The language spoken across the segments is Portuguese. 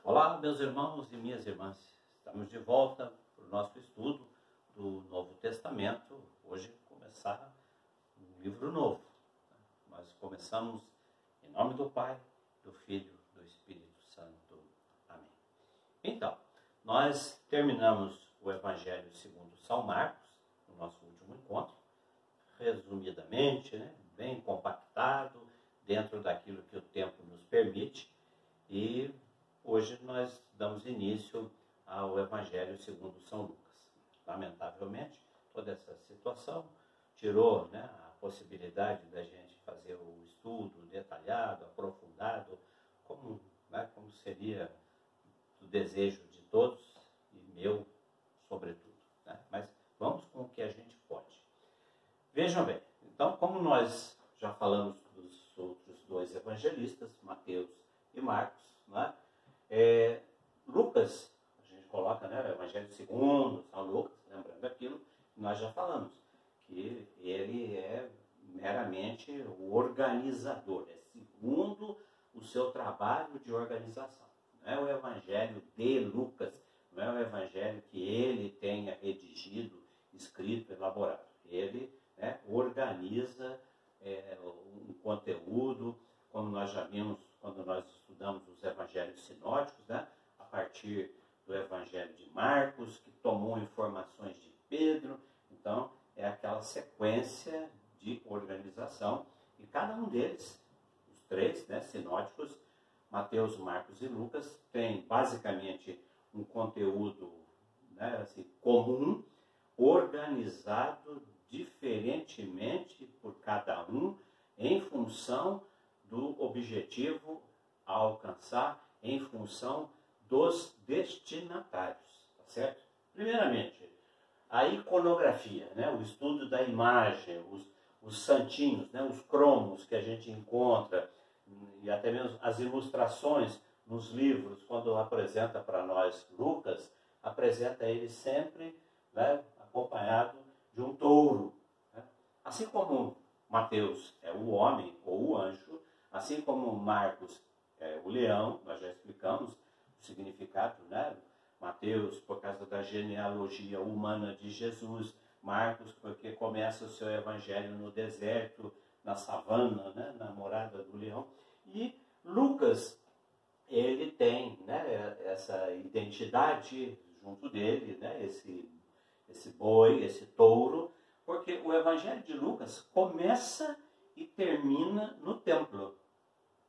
Olá, meus irmãos e minhas irmãs. Estamos de volta para o nosso estudo do Novo Testamento. Hoje começar um livro novo. Nós começamos em nome do Pai, do Filho, do Espírito Santo. Amém. Então, nós terminamos o Evangelho segundo São Marcos, no nosso último encontro, resumidamente, bem compactado, dentro daquilo que o tempo nos permite, e hoje nós damos início ao Evangelho segundo São Lucas. Lamentavelmente, toda essa situação tirou a possibilidade da gente fazer o estudo detalhado, aprofundado, como seria o desejo de todos e meu, sobretudo. Mas vamos com o que a gente pode. Vejam bem, então, como nós já falamos dos outros dois evangelistas, Mateus e Marcos, Lucas, a gente coloca o Evangelho segundo São Lucas, lembrando aquilo que nós já falamos, que ele é meramente o organizador, é segundo o seu trabalho de organização. Não é o Evangelho de Lucas, não é o Evangelho que ele tenha redigido, escrito, elaborado. Ele organiza um conteúdo, como nós já vimos quando nós estudamos os evangelhos sinóticos, a partir do evangelho de Marcos, que tomou informações de Pedro. Então, é aquela sequência de organização, e cada um deles, os três sinóticos, Mateus, Marcos e Lucas, tem basicamente um conteúdo comum, organizado diferentemente por cada um, em função do objetivo a alcançar, em função dos destinatários, tá certo? Primeiramente, a iconografia, o estudo da imagem, os santinhos, os cromos que a gente encontra, e até mesmo as ilustrações nos livros, quando apresenta para nós Lucas, apresenta ele sempre acompanhado de um touro. Assim como Mateus é o homem ou o anjo, assim como Marcos é o leão, nós já explicamos o significado, Mateus por causa da genealogia humana de Jesus, Marcos porque começa o seu evangelho no deserto, na savana, na morada do leão, e Lucas, ele tem essa identidade junto dele, esse boi, esse touro, porque o Evangelho de Lucas começa e termina no templo.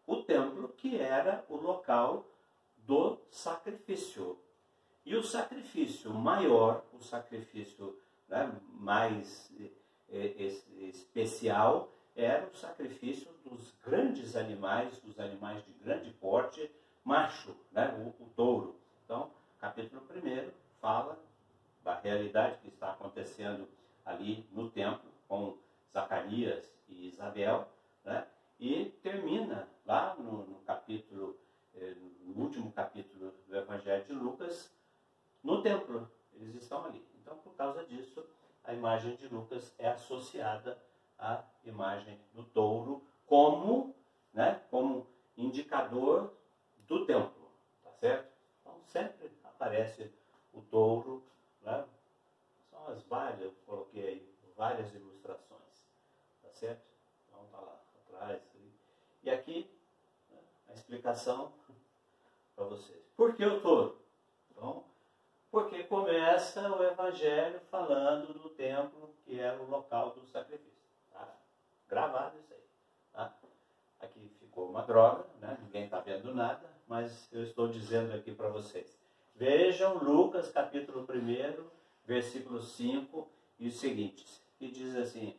O templo que era o local do sacrifício. E o sacrifício maior, o sacrifício mais especial, era o sacrifício dos grandes animais, dos animais de grande porte, macho, o touro. Então, capítulo 1 fala da realidade que está acontecendo ali no templo com Zacarias e Isabel, e termina lá no capítulo, no último capítulo do Evangelho de Lucas, no templo. Eles estão ali. Então, por causa disso, a imagem de Lucas é associada à imagem do touro como indicador do templo, tá certo? Então, sempre aparece o touro, são as várias, eu coloquei aí várias ilustrações, tá certo? Então tá lá atrás. E aqui a explicação para vocês. Por que o touro? Então, porque começa o Evangelho falando do templo, que era o local do sacrifício. Tá? Gravado isso aí. Tá? Aqui ficou uma droga, ninguém está vendo nada, mas eu estou dizendo aqui para vocês. Vejam Lucas capítulo 1, versículo 5 e os seguintes, que diz assim,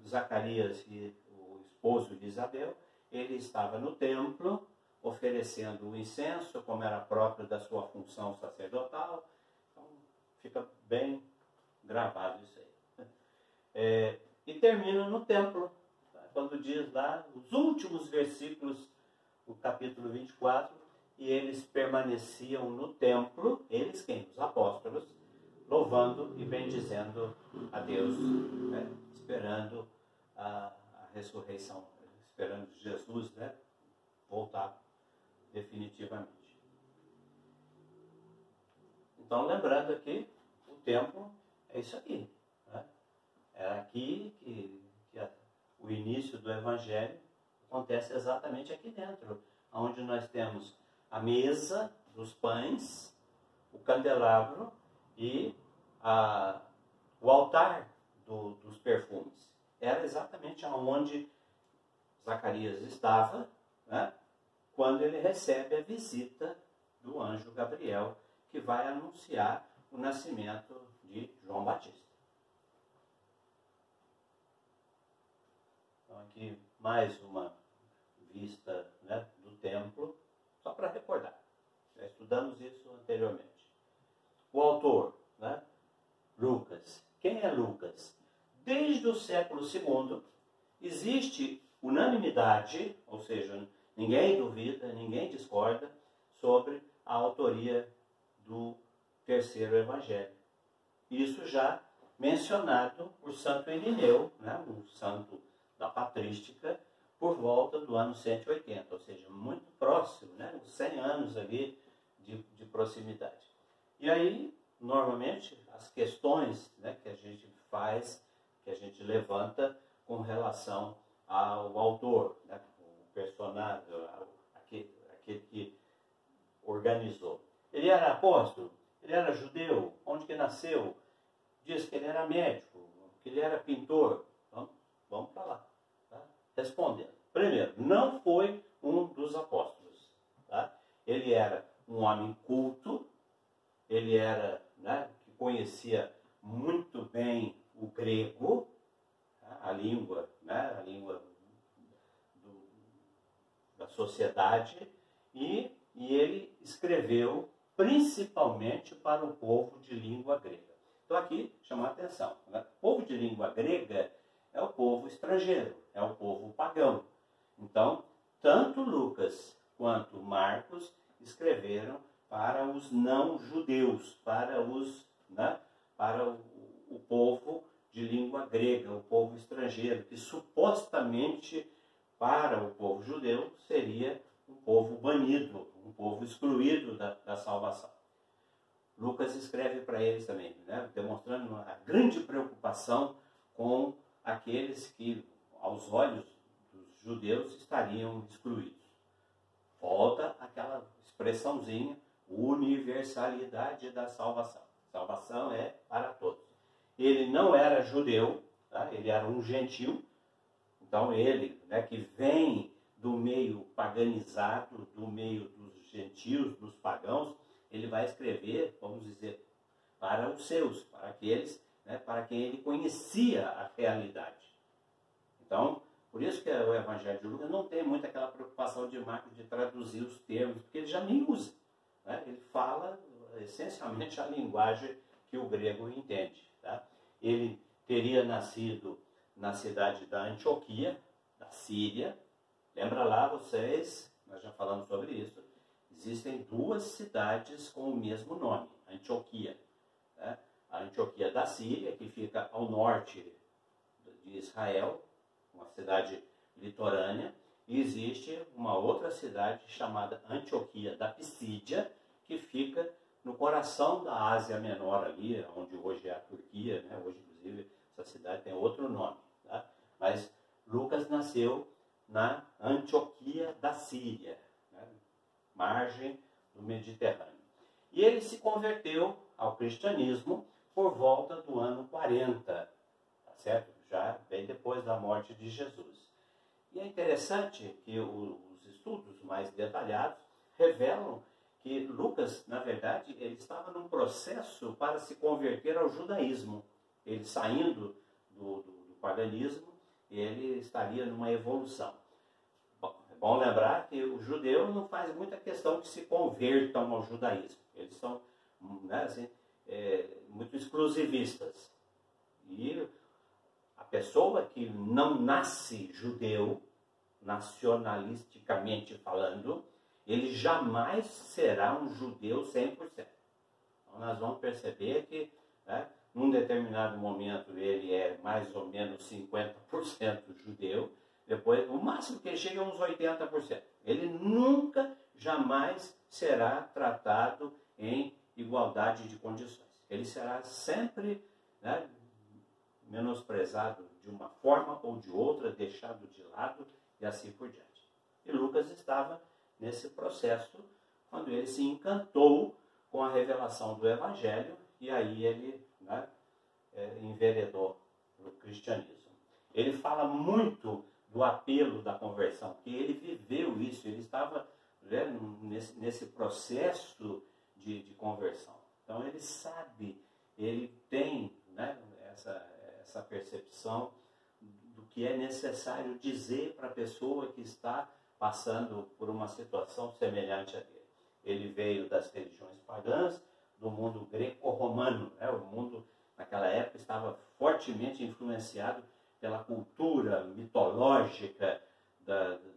Zacarias, e o esposo de Isabel, ele estava no templo oferecendo o incenso, como era próprio da sua função sacerdotal. Então, fica bem gravado isso aí. E termina no templo, quando diz lá, os últimos versículos, o capítulo 24, e eles permaneciam no templo, eles quem? Os apóstolos, louvando e bendizendo a Deus, esperando a ressurreição, esperando Jesus voltar definitivamente. Então, lembrando aqui, o templo é isso aqui. Né? É aqui que o início do Evangelho acontece exatamente aqui dentro, onde nós temos a mesa dos pães, o candelabro e o altar dos perfumes. Era exatamente onde Zacarias estava, né, quando ele recebe a visita do anjo Gabriel, que vai anunciar o nascimento de João Batista. Então aqui mais uma vista, né, do templo, só para recordar. Já estudamos isso anteriormente. O autor, né, Lucas. Quem é Lucas? Desde o século II existe unanimidade, ou seja, ninguém duvida, ninguém discorda sobre a autoria do terceiro evangelho. Isso já mencionado por Santo Irineu, né, um santo da patrística, por volta do ano 180, ou seja, muito próximo, né, uns 100 anos ali de proximidade. E aí, normalmente, as questões, né, que a gente faz, que a gente levanta com relação ao autor, né, o personagem, aquele que organizou. Ele era apóstolo? Ele era judeu? Onde que nasceu? Diz que ele era médico, que ele era pintor. Vamos para lá. Tá? Respondendo. Primeiro, não foi um dos apóstolos. Tá? Ele era um homem culto, ele era, né, que conhecia muito bem o grego, tá? A língua, né, a língua da sociedade, e ele escreveu principalmente para o povo de língua grega. Então aqui chama a atenção, né? O povo de língua grega é o povo estrangeiro, é o povo pagão. Então, tanto Lucas quanto Marcos escreveram para os não-judeus, para o povo de língua grega, o povo estrangeiro, que supostamente para o povo judeu seria um povo banido, um povo excluído da salvação. Lucas escreve para eles também, né, demonstrando a grande preocupação com aqueles que, aos olhos dos judeus, estariam excluídos. Volta aquela expressãozinha, universalidade da salvação. Salvação é para todos. Ele não era judeu, tá? Ele era um gentil. Então ele, né, que vem do meio paganizado, do meio dos gentios, dos pagãos, ele vai escrever, vamos dizer, para os seus, para aqueles, né, para quem ele conhecia a realidade. Então, por isso que o Evangelho de Lucas não tem muito aquela preocupação de Marcos de traduzir os termos, porque ele já nem usa. Né? Ele fala essencialmente a linguagem que o grego entende. Tá? Ele teria nascido na cidade da Antioquia, da Síria. Lembra lá vocês, nós já falamos sobre isso, existem duas cidades com o mesmo nome, Antioquia. Né? A Antioquia da Síria, que fica ao norte de Israel, uma cidade litorânea, e existe uma outra cidade chamada Antioquia da Pisídia, que fica no coração da Ásia Menor ali, onde hoje é a Turquia, né? Hoje, inclusive, essa cidade tem outro nome. Tá? Mas Lucas nasceu na Antioquia da Síria, né? Margem do Mediterrâneo. E ele se converteu ao cristianismo por volta do ano 40, tá certo? Já bem depois da morte de Jesus. E é interessante que os estudos mais detalhados revelam que Lucas, na verdade, ele estava num processo para se converter ao judaísmo. Ele saindo do paganismo, ele estaria numa evolução. Bom, é bom lembrar que o judeu não faz muita questão que se convertam ao judaísmo. Eles são, né, assim, muito exclusivistas. E a pessoa que não nasce judeu, nacionalisticamente falando, ele jamais será um judeu 100%. Então nós vamos perceber que, né, num determinado momento ele é mais ou menos 50% judeu, depois o máximo que ele chega é uns 80%. Ele nunca, jamais será tratado em igualdade de condições. Ele será sempre, né, menosprezado de uma forma ou de outra, deixado de lado e assim por diante. E Lucas estava nesse processo quando ele se encantou com a revelação do Evangelho e aí ele, né, enveredou no cristianismo. Ele fala muito do apelo da conversão, que ele viveu isso, ele estava, né, nesse processo de conversão. Então ele sabe, ele tem, né, essa percepção do que é necessário dizer para a pessoa que está passando por uma situação semelhante a dele. Ele veio das religiões pagãs, do mundo greco-romano, né? O mundo naquela época estava fortemente influenciado pela cultura mitológica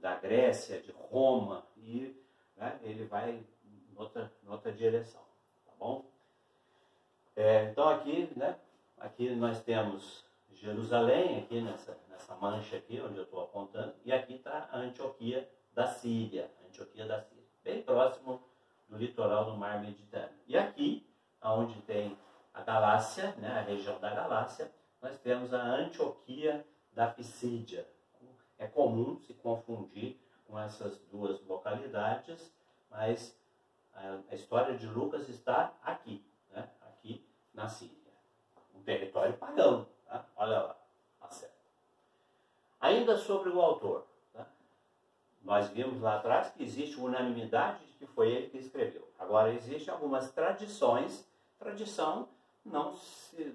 da Grécia, de Roma, e, né, ele vai em outra direção, tá bom? Então aqui, né, aqui nós temos Jerusalém, aqui nessa mancha aqui, onde eu estou apontando, e aqui está a Antioquia da Síria, bem próximo do litoral do Mar Mediterrâneo. E aqui, onde tem a Galácia, né, a região da Galácia, nós temos a Antioquia da Pisídia. É comum se confundir com essas duas localidades, mas a história de Lucas está aqui, né, aqui na Síria. Um território pagão, tá? Olha lá, a seta. Ainda sobre o autor, tá? Nós vimos lá atrás que existe unanimidade de que foi ele que escreveu. Agora, existem algumas tradições. Tradição não se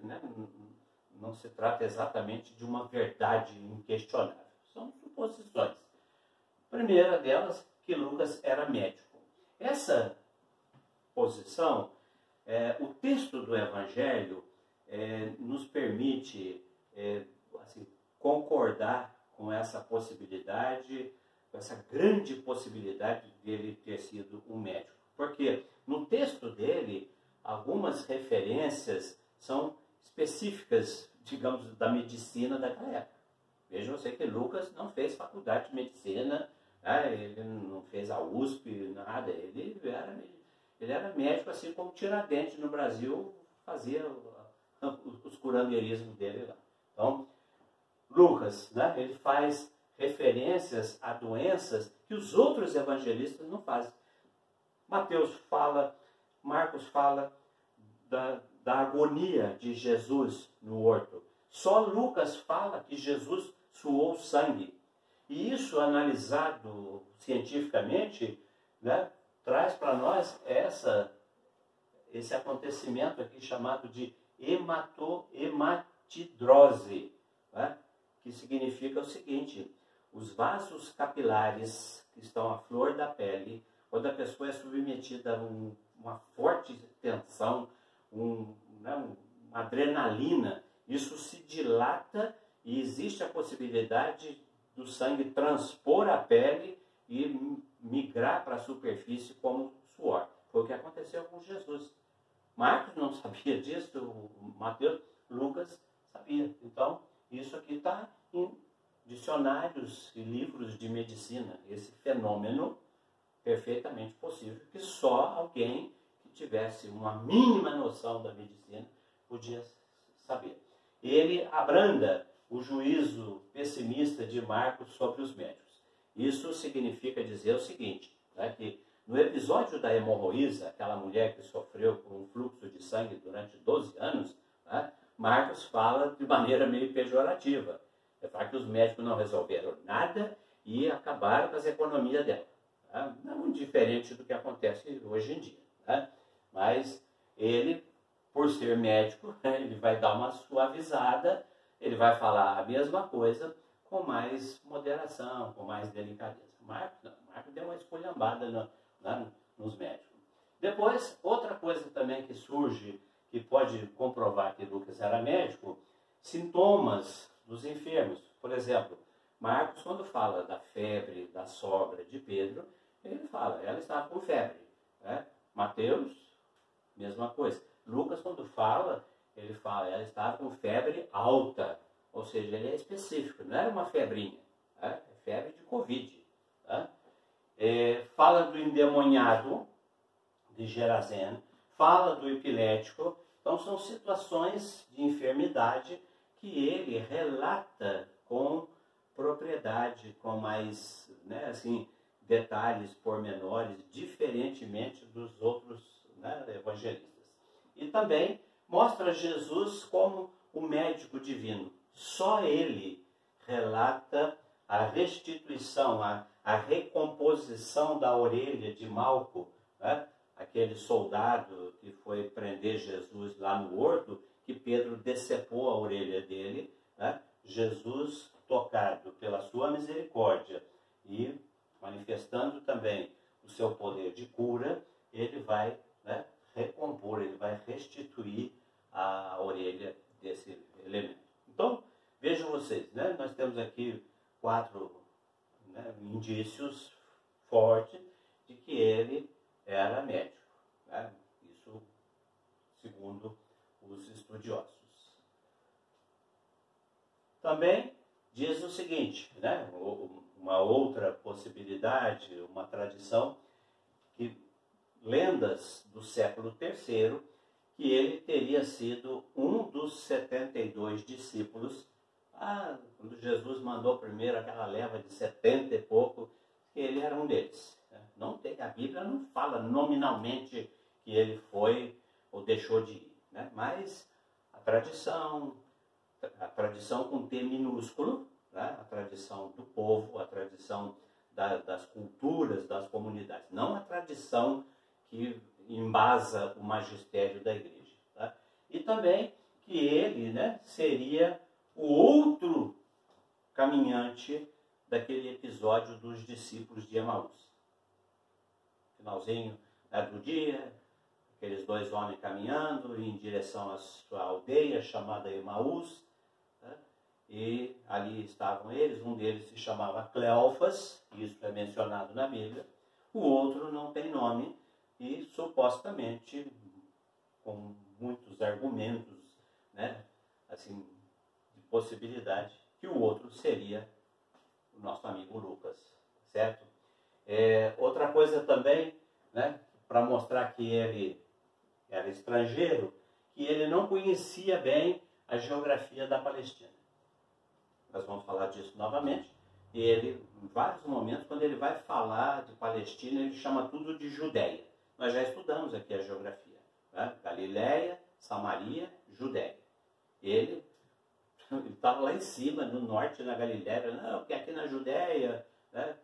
trata exatamente de uma verdade inquestionável. São suposições. A primeira delas, que Lucas era médico. Essa posição, o texto do Evangelho nos permite assim, concordar com essa possibilidade, com essa grande possibilidade de ele ter sido um médico. Porque no texto dele, algumas referências são específicas, digamos, da medicina daquela época. Veja você que Lucas não fez faculdade de medicina, ele não fez a USP, nada. Ele era médico, assim como Tiradentes no Brasil fazia os curandeirismos dele lá. Então, Lucas, né, ele faz referências a doenças que os outros evangelistas não fazem. Mateus fala, Marcos fala da agonia de Jesus no horto. Só Lucas fala que Jesus suou sangue. E isso, analisado cientificamente, né, traz para nós esse acontecimento aqui chamado de hematidrose, né, que significa o seguinte: os vasos capilares que estão à flor da pele, quando a pessoa é submetida a uma forte tensão, uma adrenalina, isso se dilata e existe a possibilidade do sangue transpor a pele e migrar para a superfície como suor. Foi o que aconteceu com Jesus. Marcos não sabia disso, Mateus, Lucas sabia. Então, isso aqui está em dicionários e livros de medicina, esse fenômeno perfeitamente possível, que só alguém que tivesse uma mínima noção da medicina podia saber. Ele abranda o juízo pessimista de Marcos sobre os médicos. Isso significa dizer o seguinte, né, que no episódio da hemorroísa, aquela mulher que sofreu por um fluxo de sangue durante 12 anos, né, Marcos fala de maneira meio pejorativa. Ele fala que os médicos não resolveram nada e acabaram com as economias dela. Tá? Não é muito diferente do que acontece hoje em dia. Tá? Mas ele, por ser médico, ele vai dar uma suavizada, ele vai falar a mesma coisa com mais moderação, com mais delicadeza. Marcos deu uma esculhambada nos médicos. Depois, outra coisa também que surge, que pode comprovar que Lucas era médico, sintomas dos enfermos. Por exemplo, Marcos, quando fala da febre da sogra de Pedro, ele fala, ela estava com febre. Né? Mateus, mesma coisa. Lucas, quando fala, ele fala, ela estava com febre alta. Ou seja, ele é específico, não era uma febrinha. É febre de Covid. Tá? Fala do endemoniado de Gerazeno. fala do epilético. Então são situações de enfermidade que ele relata com propriedade, com mais, né, assim, detalhes pormenores, diferentemente dos outros, né, evangelistas. E também mostra Jesus como o médico divino. Só ele relata a restituição, a recomposição da orelha de Malco, né? Aquele soldado que foi prender Jesus lá no horto, que Pedro decepou a orelha dele, né? Jesus, tocado pela sua misericórdia e manifestando também o seu poder de cura, ele vai, né, recompor, ele vai restituir a orelha desse elemento. Então, vejam vocês, né, nós temos aqui 4, né, indícios fortes de que ele era médico, né? Isso segundo os estudiosos. Também diz o seguinte, né, uma outra possibilidade, uma tradição, que lendas do século III, que ele teria sido um dos 72 discípulos, quando Jesus mandou primeiro aquela leva de 70 e pouco, que ele era um deles. Não tem, a Bíblia não fala nominalmente que ele foi ou deixou de ir, né? Mas a tradição com T minúsculo, né? A tradição do povo, a tradição das culturas, das comunidades, não a tradição que embasa o magistério da igreja. Tá? E também que ele, né, seria o outro caminhante daquele episódio dos discípulos de Emaús. Finalzinho, né, do dia, aqueles 2 homens caminhando em direção à sua aldeia chamada Emaús, né? E ali estavam eles, um deles se chamava Cleófas, isso é mencionado na Bíblia, o outro não tem nome e supostamente, com muitos argumentos, né, assim, de possibilidade, que o outro seria o nosso amigo Lucas, certo? Outra coisa também, né, para mostrar que ele era estrangeiro, que ele não conhecia bem a geografia da Palestina. Nós vamos falar disso novamente. E ele, em vários momentos, quando ele vai falar de Palestina, ele chama tudo de Judéia. Nós já estudamos aqui a geografia, né? Galiléia, Samaria, Judéia. Ele estava lá em cima, no norte, na Galiléia, não, porque aqui na Judéia, né?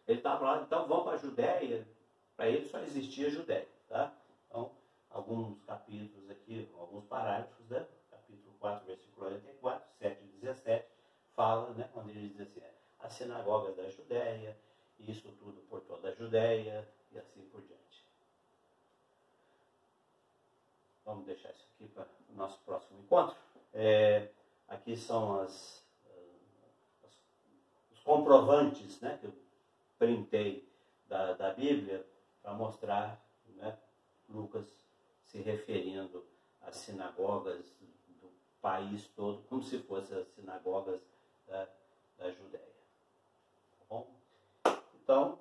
Ele estava lá, então vamos para a Judéia. Para ele só existia Judéia, tá? Então, alguns capítulos aqui, alguns parágrafos, né? Capítulo 4, versículo 44, 7 e 17, fala, né? Quando ele diz assim, as sinagogas da Judéia, isso tudo por toda a Judéia, e assim por diante. Vamos deixar isso aqui para o nosso próximo encontro. Aqui são os comprovantes, né, que eu printei da Bíblia para mostrar, né, Lucas se referindo às sinagogas do país todo, como se fossem as sinagogas da Judéia. Tá bom? Então,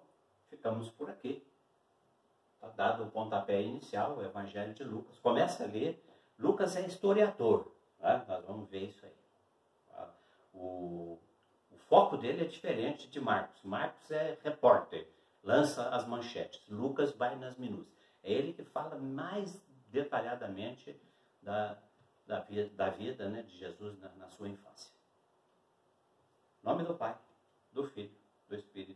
ficamos por aqui. Está dado o pontapé inicial, o Evangelho de Lucas. Começa a ler. Lucas é historiador. Tá? Nós vamos ver isso aí. Tá? O foco dele é diferente de Marcos. Marcos é repórter, lança as manchetes. Lucas vai nas minúcias. É ele que fala mais detalhadamente da vida, né, de Jesus na sua infância. Em nome do Pai, do Filho, do Espírito